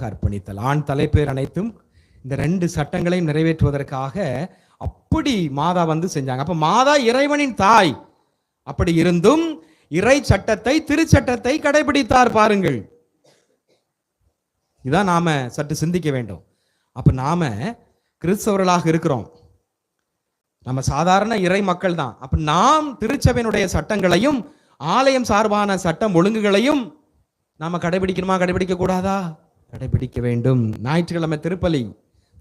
அர்ப்பணித்தல். ஆண் தலைப்பேர் அனைத்தும் இந்த 2 சட்டங்களையும் நிறைவேற்றுவதற்காக அப்படி மாதா வந்து செஞ்சாங்க. அப்ப மாதா இறைவனின் தாய். அப்படி இருந்தும் இறை சட்டத்தை, திருச்சட்டத்தை கடைபிடித்தார் பாருங்கள். இதான் நாம சற்று சிந்திக்க வேண்டும். அப்ப நாம கிறிஸ்தவர்களாக இருக்கிறோம், நம்ம சாதாரண இறை மக்கள் தான். அப்ப நாம் திருச்சபையினுடைய சட்டங்களையும் ஆலயம் சார்பான சட்டம் ஒழுங்குகளையும் நாம கடைபிடிக்கணுமா, கடைபிடிக்க கூடாதா? கடைபிடிக்க வேண்டும். ஞாயிற்றுக்கிழமை திருப்பலி,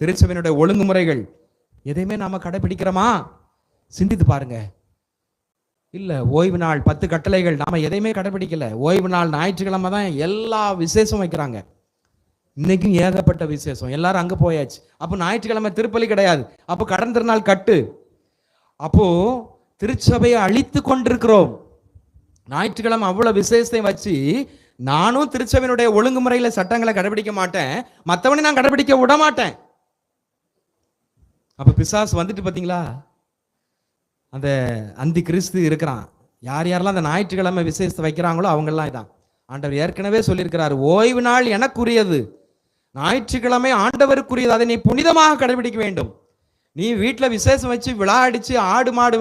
திருச்சபையினுடைய ஒழுங்குமுறைகள் எதையுமே நாம கடைபிடிக்கிறோமா? சிந்தித்து பாருங்க. இல்ல, ஓய்வு நாள் 10 கட்டளைகள் நாம எதையுமே கடைபிடிக்கல. ஓய்வு நாள் ஞாயிற்றுக்கிழமை தான் எல்லா விசேஷம் வைக்கிறாங்க. இன்னைக்கும் ஏகப்பட்ட விசேஷம், எல்லாரும் அங்க போயாச்சு. அப்போ ஞாயிற்றுக்கிழமை திருப்பலி கிடையாது. அப்போ கடன் திருநாள் கட்டு. அப்போ திருச்சபையை அழித்து கொண்டிருக்கிறோம். ஞாயிற்றுக்கிழமை அவ்வளவு விசேஷத்தை வச்சு நானும் திருச்சபையினுடைய ஒழுங்குமுறையில சட்டங்களை கடைபிடிக்க மாட்டேன், மற்றவனை நான் கடைபிடிக்க விட மாட்டேன். அப்ப பிசாசு வந்துட்டு பாத்தீங்களா, அந்த அந்தி கிறிஸ்து இருக்கிறான். யார் யாரெல்லாம் அந்த ஞாயிற்றுக்கிழமை விசேஷத்தை வைக்கிறாங்களோ அவங்கெல்லாம் இதான். ஆண்டவர் ஏற்கனவே சொல்லியிருக்கிறார், ஓய்வு நாள் எனக்குரியது, ஞாயிற்றுக்கிழமை ஆண்டவருக்குரியது, அதை நீ புனிதமாக கடைபிடிக்க வேண்டும். நீ வீட்டில் விசேஷம் வச்சு விழா அடிச்சு ஆடு மாடு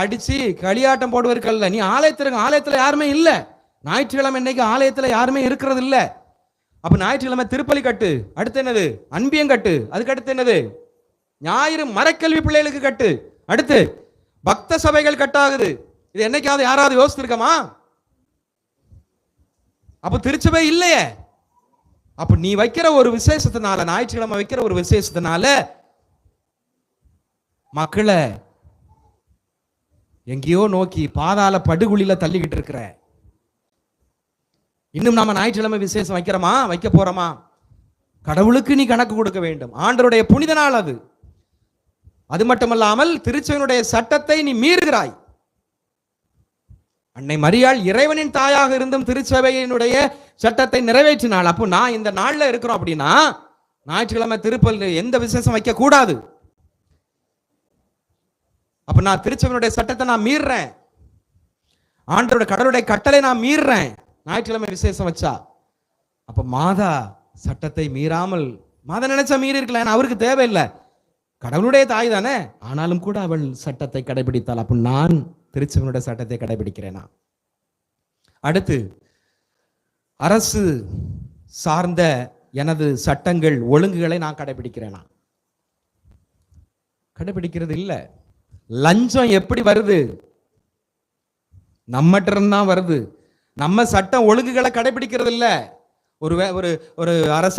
அடிச்சு களியாட்டம் போடுவதற்கல்ல. நீ ஆலயத்தில் யாருமே இல்லை. ஞாயிற்றுக்கிழமை இன்னைக்கு ஆலயத்தில் யாருமே இருக்கிறது இல்லை. அப்ப ஞாயிற்றுக்கிழமை திருப்பலி கட்டு, அடுத்து என்னது அன்பியம் கட்டு, அதுக்கு அடுத்து என்னது ஞாயிறு மரக்கல்வி பிள்ளைகளுக்கு கட்டு, அடுத்து பக்த சபைகள் கட்டாகுது. இது என்னைக்காவது யாராவது யோசிச்சிருக்கமா? அப்ப திருச்சபை இல்லையே. அப்ப நீ வைக்கிற ஒரு விசேஷத்தினால, ஞாயிற்றுக்கிழமை வைக்கிற ஒரு விசேஷத்தினால மக்களை எங்கேயோ நோக்கி பாதாள படுகுழியில தள்ளிக்கிட்டு இருக்கிற. இன்னும் நாம ஞாயிற்றுக்கிழமை விசேஷம் வைக்கிறோமா, வைக்க போறோமா? கடவுளுக்கு நீ கணக்கு கொடுக்க வேண்டும். ஆண்டவருடைய புனித நாள் அது. அது மட்டுமல்லாமல் திருச்சபையினுடைய சட்டத்தை நீ மீறுகிறாய். அன்னை மரியாள் இறைவனின் தாயாக இருந்தும் திருச்சபையினுடைய சட்டத்தை நிறைவேற்றினாள். அப்போ நான் இந்த நாள்ல இருக்கிறோம் அப்படின்னா ஞாயிற்றுக்கிழமை திருப்பலி எந்த விசேஷம் வைக்க கூடாது. அப்ப நான் திருச்சபையினுடைய சட்டத்தை நான் மீறுறேன், ஆண்டவருடைய கடவுளுடைய கட்டளை நான் மீறுறேன் ஞாயிற்றுக்கிழமை விசேஷம் வச்சா. அப்ப மாதா சட்டத்தை மீறாமல், மாதா நினைச்சா மீறி இருக்கலாம், அவருக்கு தேவையில்லை, கடவுளுடைய தாய் தானே, ஆனாலும் கூட அவள் சட்டத்தை கடைபிடித்தாள். அப்ப நான் திருச்சபையினுடைய சட்டத்தை கடைபிடிக்கிறேனா? அடுத்து அரசு சார்ந்த எனது சட்டங்கள் ஒழுங்குகளை நான் கடைபிடிக்கிறேனா? கடைபிடிக்கிறது இல்லை. லஞ்சம் எப்படி வருது? நம்மகிட்ட தான் வருது. நம்ம சட்டம் ஒழுங்குகளை கடைபிடிக்கிறது இல்லை. ஒரு அரசு